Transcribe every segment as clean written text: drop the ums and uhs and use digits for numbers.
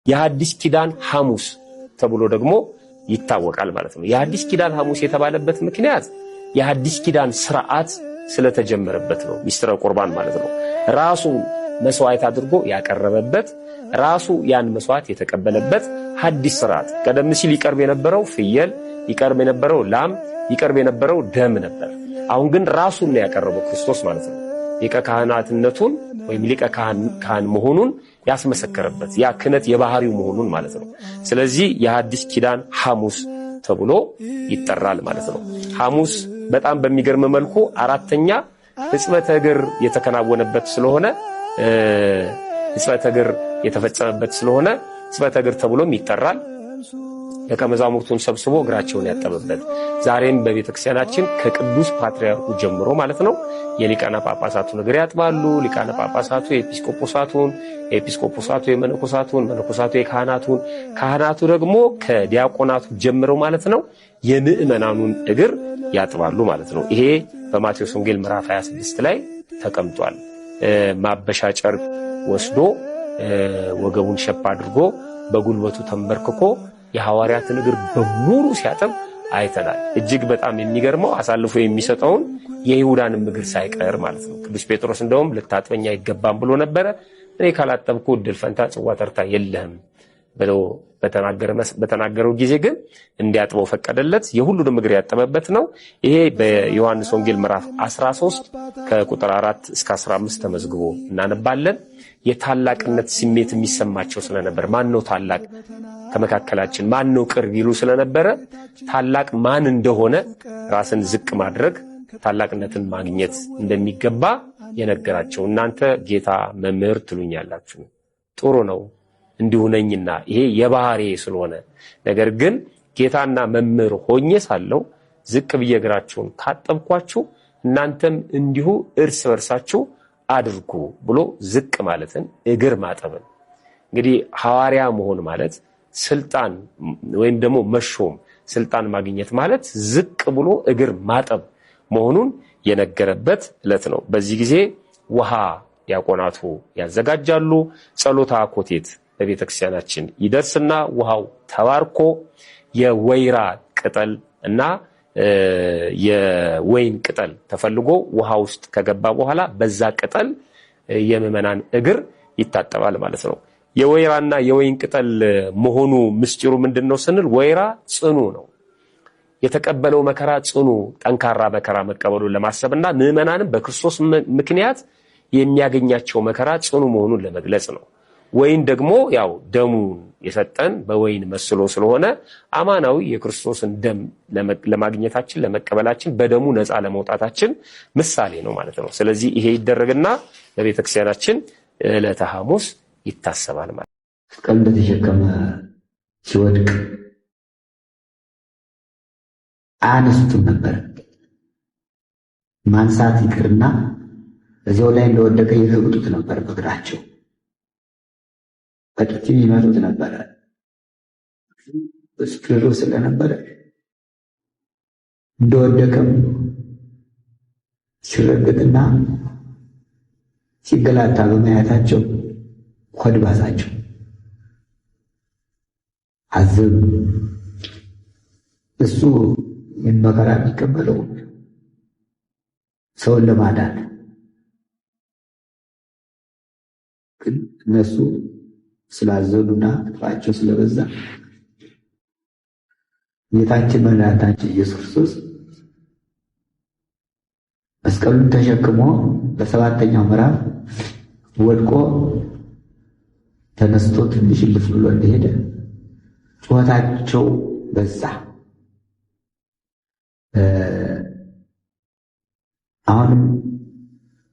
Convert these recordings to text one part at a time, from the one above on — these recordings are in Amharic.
የሐዲስ ኪዳን ሐሙስ ተብሎ ደግሞ ይታወቃል ማለት ነው። የሐዲስ ኪዳን ሐሙስ የተባለበት ምክንያት የሐዲስ ኪዳን ሥርዓት ስለተጀመረበት ነው። ሚስጥረ ቁርባን ማለት ነው። ራሱ መስዋዕት አድርጎ ያቀረበበት፣ ራሱ ያን መስዋዕት የተቀበለበት ሐዲስ ሥርዓት። ቀደም ሲል ይቀርብ የነበረው ፍየል፣ ይቀርብ የነበረው ላም፣ ይቀርብ የነበረው ደም ነበር። አሁን ግን ራሱን ነው ያቀረበው ክርስቶስ ማለት ነው። ሊቀ ካህናትነቱን ወይም ሊቀ ካህን መሆኑን ያስመሰከረበት ያ ክህነት የባህሪው መሆኑን ማለት ነው። ስለዚህ የሐዲስ ኪዳን ሐሙስ ተብሎ ይጠራል ማለት ነው። ሐሙስ በጣም በሚገርም መልኩ አራተኛ ሕጽበተ እግር የተከናወነበት ስለሆነ ሕጽበተ እግር የተፈጸመበት ስለሆነ ሕጽበተ እግር ተብሎም ይጠራል። ደቀ መዛሙርቱን ሰብስቦ እግራቸውን ያጠበበት ዛሬም በቤተክርስቲያናችን ከቅዱስ ፓትርያርኩ ጀምሮ ማለት ነው የሊቃነ ጳጳሳቱን እግር ያጥባሉ። ሊቃነ ጳጳሳቱ የኤጲስቆጶሳቱን፣ ኤጲስቆጶሳቱ የመነኮሳቱን፣ መነኮሳቱ የካህናቱን፣ ካህናቱ ደግሞ ከዲያቆናቱ ጀምረው ማለት ነው የምእመናኑን እግር ያጥባሉ ማለት ነው። ይሄ በማቴዎስ ወንጌል ምዕራፍ 26 ላይ ተቀምጧል። ማበሻ ጨርቅ ወስዶ ወገቡን ሸፕ አድርጎ በጉልበቱ ተንበርክኮ የሐዋርያትን እግር በሙሉ ሲያጠብ አይተናል። እጅግ በጣም የሚገርመው አሳልፎ የሚሰጠውን የይሁዳን እግር ሳይቀር ማለት ነው። ቅዱስ ጴጥሮስ እንደውም ልታጥበኛ አይገባም ብሎ ነበረ። እኔ ካላጠብኩ እድል ፈንታ ጽዋ ተርታ የለህም ብሎ በተናገረው ጊዜ ግን እንዲያጥበው ፈቀደለት። የሁሉንም እግር ያጠበበት ነው። ይሄ በዮሐንስ ወንጌል ምዕራፍ 13 ከቁጥር 4 እስከ 15 ተመዝግቦ እናነባለን። የታላቅነት ስሜት የሚሰማቸው ስለነበር ማን ነው ታላቅ ከመካከላችን ማን ነው ቅርብ ይሉ ስለነበረ ታላቅ ማን እንደሆነ ራስን ዝቅ ማድረግ ታላቅነትን ማግኘት እንደሚገባ የነገራቸው። እናንተ ጌታ መምህር ትሉኛላችሁ፣ ጥሩ ነው እንዲሁ ነኝና ይሄ የባህሪ ስለሆነ፣ ነገር ግን ጌታና መምህር ሆኜ ሳለው ዝቅ ብዬ እግራችሁን ካጠብኳችሁ እናንተም እንዲሁ እርስ በርሳችሁ አድርጉ ብሎ ዝቅ ማለትን እግር ማጠብን። እንግዲህ ሐዋርያ መሆን ማለት ስልጣን ወይም ደግሞ መሾም ስልጣን ማግኘት ማለት ዝቅ ብሎ እግር ማጠብ መሆኑን የነገረበት ዕለት ነው። በዚህ ጊዜ ውሃ ዲያቆናቱ ያዘጋጃሉ። ጸሎተ አኮቴት በቤተክርስቲያናችን ይደርስና ውሃው ተባርኮ የወይራ ቅጠል እና የወይን ቅጠል ተፈልጎ ውሃ ውስጥ ከገባ በኋላ በዛ ቅጠል የምዕመናን እግር ይታጠባል ማለት ነው። የወይራና የወይን ቅጠል መሆኑ ምስጢሩ ምንድነው ስንል ወይራ ጽኑ ነው። የተቀበለው መከራ ጽኑ ጠንካራ መከራ መቀበሉን ለማሰብና ምዕመናንም በክርስቶስ ምክንያት የሚያገኛቸው መከራ ጽኑ መሆኑን ለመግለጽ ነው። ወይን ደግሞ ያው ደሙን የሰጠን በወይን መስሎ ስለሆነ አማናዊ የክርስቶስን ደም ለማግኘታችን ለመቀበላችን በደሙ ነፃ ለመውጣታችን ምሳሌ ነው ማለት ነው። ስለዚህ ይሄ ይደረግና በቤተክርስቲያናችን ዕለተ ሐሙስ ይታሰባል ማለት ነው። መስቀል እንደተሸከመ ሲወድቅ አነሱትም ነበር። ማንሳት ይቅርና እዚያው ላይ እንደወደቀ ይረግጡት ነበር በእግራቸው። በጥፊም ይመቱት ነበረ። ስክሩ ስለነበረ እንደወደቀም ሲረግጥና ሲገላታ በማየታቸው ሆድ ባሳቸው፣ አዘኑ። እሱ መከራ የሚቀበለው ሰውን ለማዳን ግን እነሱ ስላዘኑና ጥፋቸው ስለበዛ ጌታችን መድኃኒታችን ኢየሱስ ክርስቶስ መስቀሉን ተሸክሞ በሰባተኛው ምዕራፍ ወድቆ ተነስቶ ትንሽ ልፍ ብሎ እንደሄደ ጩኸታቸው በዛ። አሁንም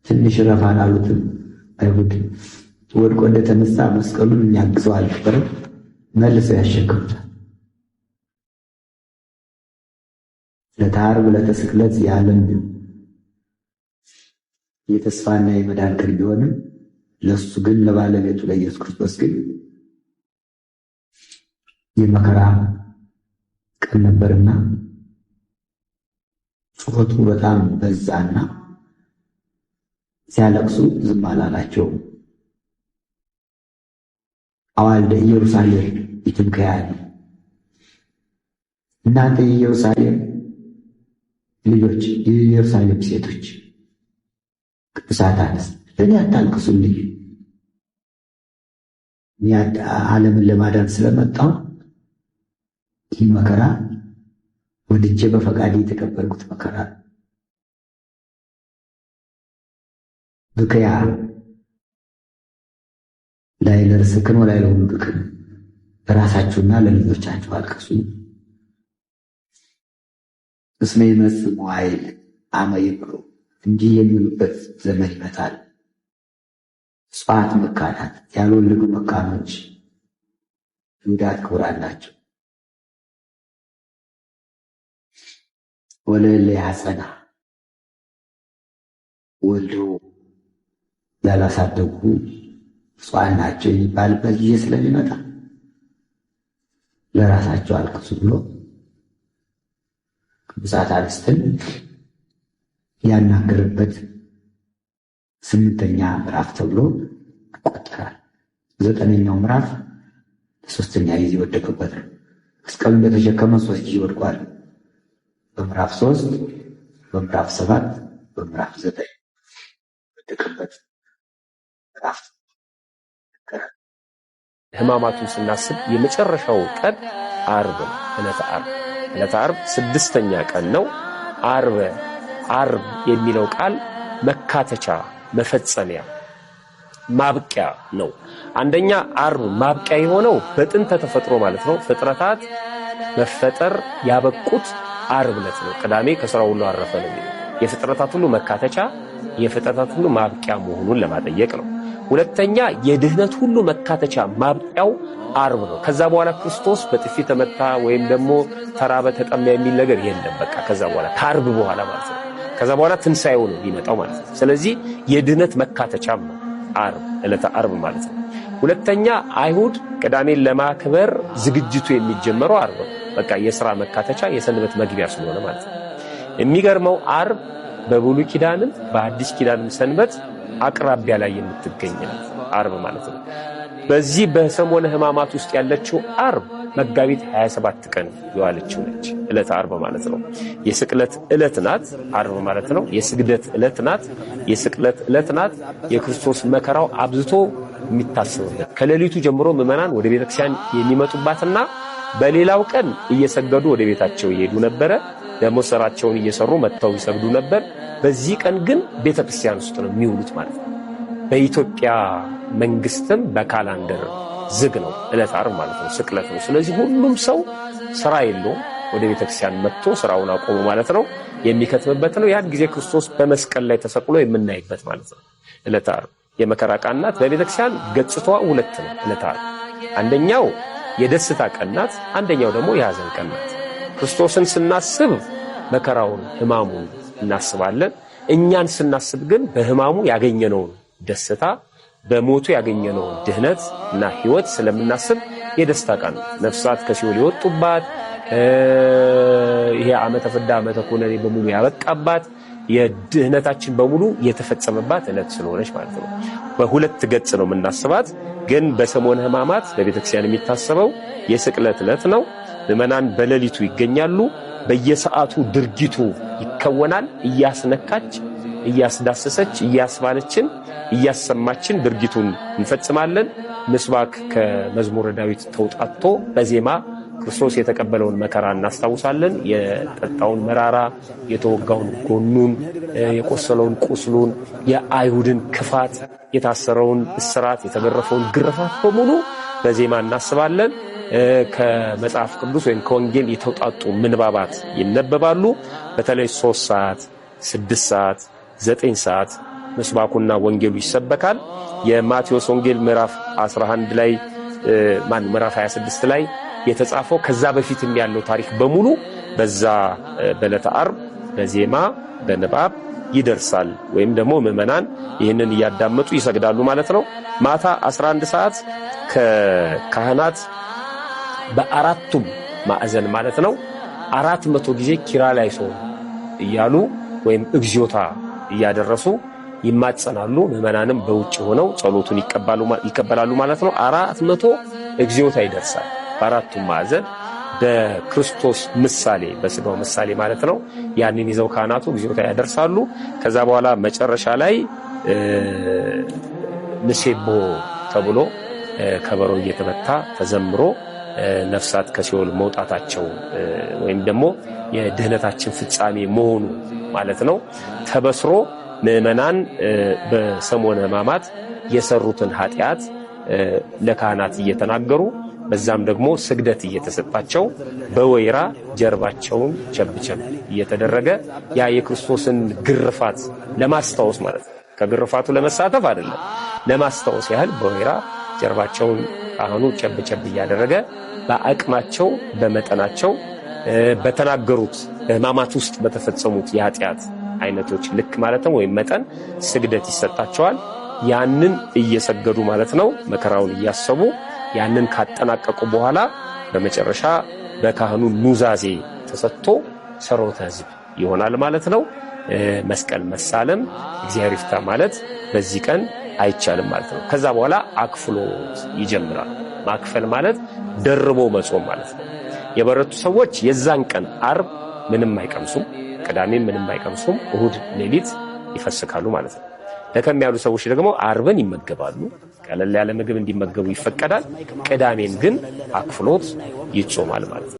ትንሽ ረፋን አሉትም አይሁድ ወድቆ እንደተነሳ መስቀሉን የሚያግዘው አልነበረም፣ መልሰው ያሸክሙታል። ለዓርብ ለተስቅለት የዓለም የተስፋና የመዳን ቀን ቢሆንም ለሱ ግን ለባለቤቱ ለኢየሱስ ክርስቶስ ግን የመከራ ቀን ነበርና ጩኸቱ በጣም በዛና ሲያለቅሱ ዝም አላላቸው። አዋልደ ኢየሩሳሌም ይትብከያሉ። እናንተ የኢየሩሳሌም ልጆች፣ የኢየሩሳሌም ሴቶች ቅዱሳት አንስት ለእኔ አታልቅሱልኝ፣ ዓለምን ለማዳን ስለመጣሁ ይህ መከራ ወድጄ በፈቃዴ የተቀበልኩት መከራ ብከያ ላይ ለርስክን ወላይ ለውሉድክን ለራሳችሁና ለልጆቻችሁ አልቅሱ። እስመ ይመጽእ መዋዕል አመ ይብሩ፣ እንዲህ የሚሉበት ዘመን ይመጣል። ጽዋት መካናት፣ ያልወለዱ መካኖች ይሁዳት ክቡራን ናቸው። ወለለ ያጸና ወልደው ያላሳደጉ ጽዋት ናቸው የሚባልበት ጊዜ ስለሚመጣ ለራሳቸው አልቅሱ ብሎ ቅዱሳት አንስትን ያናገረበት 8ኛ ምዕራፍ ተብሎ ይቆጠራል። 9ኛው ምዕራፍ ለ3ኛ ጊዜ ወደቀበት ነው። መስቀሉ እንደተሸከመ 3 ጊዜ ወድቋል። በምዕራፍ 3፣ በምዕራፍ 7፣ በምዕራፍ 9 ወደቀበት ምዕራፍ። ሕማማቱን ስናስብ የመጨረሻው ቀን ዓርብ ነው። ዕለተ ዓርብ 6ኛ ቀን ነው። ዓርብ የሚለው ቃል መካተቻ፣ መፈጸሚያ፣ ማብቂያ ነው። አንደኛ ዓርብ ማብቂያ የሆነው በጥንተ ተፈጥሮ ማለት ነው። ፍጥረታት መፈጠር ያበቁት ዓርብ ዕለት ነው። ቅዳሜ ከሥራው ሁሉ አረፈ ነው የሚለው የፍጥረታት ሁሉ መካተቻ፣ የፍጥረታት ሁሉ ማብቂያ መሆኑን ለማጠየቅ ነው። ሁለተኛ የድህነት ሁሉ መካተቻ ማብቂያው ዓርብ ነው። ከዛ በኋላ ክርስቶስ በጥፊ ተመታ ወይም ደግሞ ተራበ ተጠማ የሚል ነገር የለም። በቃ ከዛ በኋላ ከዓርብ በኋላ ማለት ነው። ከዛ በኋላ ትንሣኤው ነው የሚመጣው ማለት ነው። ስለዚህ የድህነት መካተቻም ነው ዓርብ፣ ዕለተ ዓርብ ማለት ነው። ሁለተኛ አይሁድ ቅዳሜን ለማክበር ዝግጅቱ የሚጀመረው ዓርብ ነው። በቃ የሥራ መካተቻ፣ የሰንበት መግቢያ ስለሆነ ማለት ነው። የሚገርመው ዓርብ በብሉይ ኪዳንም በአዲስ ኪዳንም ሰንበት አቅራቢያ ላይ የምትገኝ ናት ዓርብ ማለት ነው። በዚህ በሰሞነ ሕማማት ውስጥ ያለችው ዓርብ መጋቢት 27 ቀን የዋለችው ነች። ዕለተ ዓርብ ማለት ነው። የስቅለት ዕለት ናት ዓርብ ማለት ነው። የስግደት ዕለት ናት። የስቅለት ዕለት ናት። የክርስቶስ መከራው አብዝቶ የሚታሰብበት ከሌሊቱ ጀምሮ ምዕመናን ወደ ቤተክርስቲያን የሚመጡባትና በሌላው ቀን እየሰገዱ ወደ ቤታቸው ይሄዱ ነበረ። ደግሞ ሥራቸውን እየሰሩ መጥተው ይሰግዱ ነበር። በዚህ ቀን ግን ቤተክርስቲያን ውስጥ ነው የሚውሉት ማለት ነው። በኢትዮጵያ መንግስትም በካላንደር ዝግ ነው ዕለተ ዓርብ ማለት ነው፣ ስቅለት ነው። ስለዚህ ሁሉም ሰው ሥራ የለውም፣ ወደ ቤተክርስቲያን መጥቶ ሥራውን አቆሙ ማለት ነው፣ የሚከትምበት ነው። ያን ጊዜ ክርስቶስ በመስቀል ላይ ተሰቅሎ የምናይበት ማለት ነው። ዕለተ ዓርብ የመከራ ቀን ናት። በቤተክርስቲያን ገጽታዋ 2 ነው ዕለተ ዓርብ። አንደኛው የደስታ ቀን ናት፣ አንደኛው ደግሞ የሐዘን ቀን ናት። ክርስቶስን ስናስብ መከራውን ሕማሙን እናስባለን። እኛን ስናስብ ግን በሕማሙ ያገኘነውን ደስታ፣ በሞቱ ያገኘነውን ድህነት እና ሕይወት ስለምናስብ የደስታ ቀን ነፍሳት ከሲኦል የወጡባት ይሄ ዓመተ ፍዳ ዓመተ ኩነኔ በሙሉ ያበቃባት የድህነታችን በሙሉ የተፈጸመባት ዕለት ስለሆነች ማለት ነው። በሁለት ገጽ ነው የምናስባት። ግን በሰሞነ ሕማማት በቤተክርስቲያን የሚታሰበው የስቅለት ዕለት ነው። ምዕመናን በሌሊቱ ይገኛሉ። በየሰዓቱ ድርጊቱ ይከወናል። እያስነካች፣ እያስዳሰሰች፣ እያስባለችን፣ እያሰማችን ድርጊቱን እንፈጽማለን። ምስባክ ከመዝሙረ ዳዊት ተውጣቶ በዜማ ክርስቶስ የተቀበለውን መከራ እናስታውሳለን። የጠጣውን መራራ፣ የተወጋውን ጎኑን፣ የቆሰለውን ቁስሉን፣ የአይሁድን ክፋት፣ የታሰረውን እስራት፣ የተገረፈውን ግርፋት በሙሉ በዜማ እናስባለን። ከመጽሐፍ ቅዱስ ወይም ከወንጌል የተውጣጡ ምንባባት ይነበባሉ። በተለይ 3 ሰዓት፣ 6 ሰዓት፣ 9 ሰዓት ምስባኩና ወንጌሉ ይሰበካል። የማቴዎስ ወንጌል ምዕራፍ 11 ላይ ምዕራፍ 26 ላይ የተጻፈው ከዛ በፊትም ያለው ታሪክ በሙሉ በዛ በዕለተ ዓርብ በዜማ በንባብ ይደርሳል። ወይም ደግሞ ምዕመናን ይህንን እያዳመጡ ይሰግዳሉ ማለት ነው። ማታ 11 ሰዓት ከካህናት በአራቱም ማዕዘን ማለት ነው 400 ጊዜ ኪርያላይሶን እያሉ ወይም እግዚኦታ እያደረሱ ይማጸናሉ። ምዕመናንም በውጭ ሆነው ጸሎቱን ይቀበላሉ ማለት ነው። 400 እግዚኦታ ይደርሳል በአራቱም ማዕዘን በክርስቶስ ምሳሌ በስጋው ምሳሌ ማለት ነው። ያንን ይዘው ካህናቱ እግዚኦታ ያደርሳሉ። ከዛ በኋላ መጨረሻ ላይ ንሴቦ ተብሎ ከበሮ እየተመታ ተዘምሮ ነፍሳት ከሲኦል መውጣታቸው ወይም ደግሞ የድህነታችን ፍጻሜ መሆኑ ማለት ነው ተበስሮ ምዕመናን በሰሞነ ሕማማት የሰሩትን ኃጢአት ለካህናት እየተናገሩ በዛም ደግሞ ስግደት እየተሰጣቸው በወይራ ጀርባቸውን ቸብቸብ እየተደረገ ያ የክርስቶስን ግርፋት ለማስታወስ ማለት ነው። ከግርፋቱ ለመሳተፍ አይደለም፣ ለማስታወስ ያህል በወይራ ጀርባቸውን ካህኑ ቸብቸብ እያደረገ በአቅማቸው በመጠናቸው በተናገሩት ሕማማት ውስጥ በተፈጸሙት የኃጢአት አይነቶች ልክ ማለት ነው ወይም መጠን ስግደት ይሰጣቸዋል። ያንን እየሰገዱ ማለት ነው መከራውን እያሰቡ ያንን ካጠናቀቁ በኋላ በመጨረሻ በካህኑ ኑዛዜ ተሰጥቶ ጸሎተ ሕዝብ ይሆናል ማለት ነው። መስቀል መሳለም እግዚአብሔር ይፍታ ማለት በዚህ ቀን አይቻልም ማለት ነው። ከዛ በኋላ አክፍሎት ይጀምራል። ማክፈል ማለት ደርቦ መጾም ማለት ነው። የበረቱ ሰዎች የዛን ቀን ዓርብ ምንም አይቀምሱም፣ ቅዳሜም ምንም አይቀምሱም፣ እሁድ ሌሊት ይፈስካሉ ማለት ነው። ደከም ያሉ ሰዎች ደግሞ ዓርብን ይመገባሉ። ቀለል ያለ ምግብ እንዲመገቡ ይፈቀዳል። ቅዳሜን ግን አክፍሎት ይጾማል ማለት ነው።